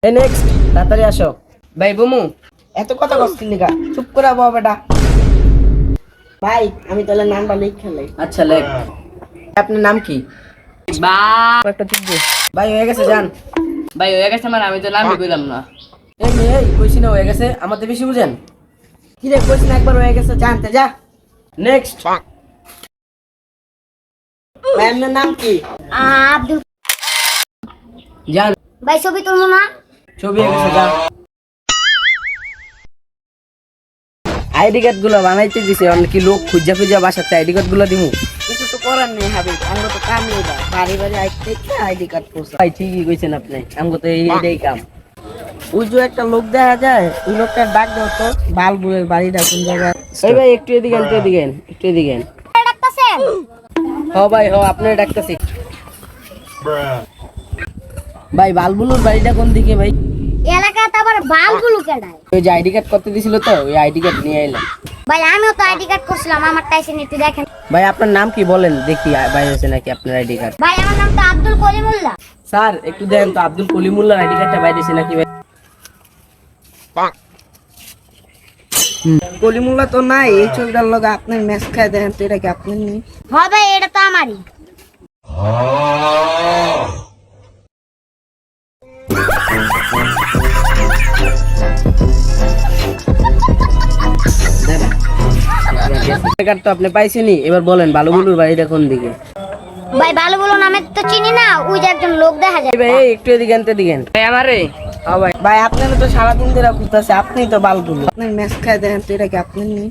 এই নেক্সট তাড়াতাড়ি আসো। ভাই বুমু এত কথা কষ্ট নিকা চুপ করে বাবা বেটা। ভাই আমি তাহলে নামটা লিখে লাই। আচ্ছা লেখ। আপনার নাম কি? বা একটা টিপ দে। ভাই হয়ে গেছে যান। ভাই হয়ে গেছে মানে আমি তো নামই কইলাম না। এই মেয়ে কইছি না হয়ে গেছে আমাদের বেশি বুঝেন। কি রে কইছি না একবার হয়ে গেছে জানতে যা। নেক্সট। ভাই আপনার নাম কি? আব্দুল। জান। ভাই ছবি তুলবো না? ছবি হয়ে গেছে যা। আইডি কার্ড গুলো বানাইতে দিছে অনেক লোক খুঁজা খুঁজা বাসাতে আইডি কার্ড গুলো দিমু। কিছু তো করার নেই হাবিব আমরা তো কাম নেই বাড়ি বাড়ি আইতে আইডি কার্ড করছে। ভাই ঠিকই কইছেন আপনি আমগো তো এইটাই কাম। ওই যে একটা লোক দেখা যায় ওই লোকটার ডাক দাও তো বালবুলের বাড়িটা কোন জায়গায়। এই ভাই একটু এদিকে একটু এদিকে একটু এদিকে। ডাকতাছেন? হ ভাই হ আপনার ডাকতেছি। ভাই বালবুলুর বাড়িটা কোন দিকে ভাই? এলাকাতে আবার বালগুলো কেডায়? ওই যে আইডি কার্ড করতে দিছিল তো ওই আইডি কার্ড নিয়ে আইলাম। ভাই আমিও তো আইডি কার্ড করছিলাম আমার টাইসে নিতে দেখেন। ভাই আপনার নাম কি বলেন দেখি বাইরে আছে নাকি আপনার আইডি কার্ড। ভাই আমার নাম তো আব্দুল কলিমুল্লাহ। স্যার একটু দেন তো আব্দুল কলিমুল্লাহ আইডি কার্ডটা বাইরে আছে নাকি ভাই? কলিমুল্লাহ তো নাই এই ছবিটার লগে আপনার ম্যাচ খায় দেখেন তো এটা কি আপনার নেই? হ্যাঁ ভাই এটা তো আমারই। কার্ড তো আপনি পাইছেনই এবার বলেন বালুগুলোর বাড়িটা কোন দিকে? ভাই বালুগুলো নামে তো চিনি না ওই যে একজন লোক দেখা যায়। এই ভাই এই একটু এদিকে আনতে দিকেন। ভাই আমারে হ্যাঁ ভাই ভাই আপনার তো সারাদিন ধরে খুঁজতেছে আপনিই তো বালগুলো আপনার ম্যাচ খায় দেখেন তো এটা কি আপনার নেই?